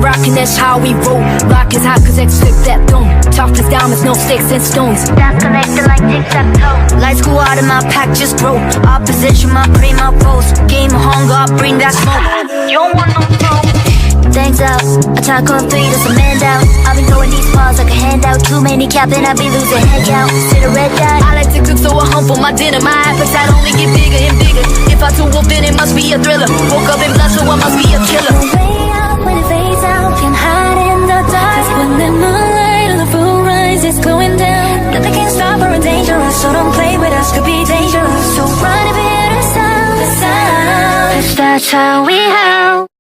Rockin', that's how we roll. Rock is hot cause exit that dome. Talk is diamonds, no sticks and stones. That's connected like tic-tac-toe. Lights go out and my pack just grow. Opposition, my pre, my post. Game of hunger, I bring that smoke. You don't want no smoke. Thanks out, attack on 3, that's a man down. I've been throwing these balls like a handout. Too many capping, I be losing head count. See the red dot. I like to cook so I humble my dinner. My appetite only get bigger and bigger. If I too wolf then it must be a thriller. Woke up in blood so I must be a killer. When it fades out, can hide in the dark. 'Cause when the moonlight or the full rise is going down, nothing can stop or dangerous. So don't play with us, could be dangerous. So run if you hear the sound, 'cause that's how we howl.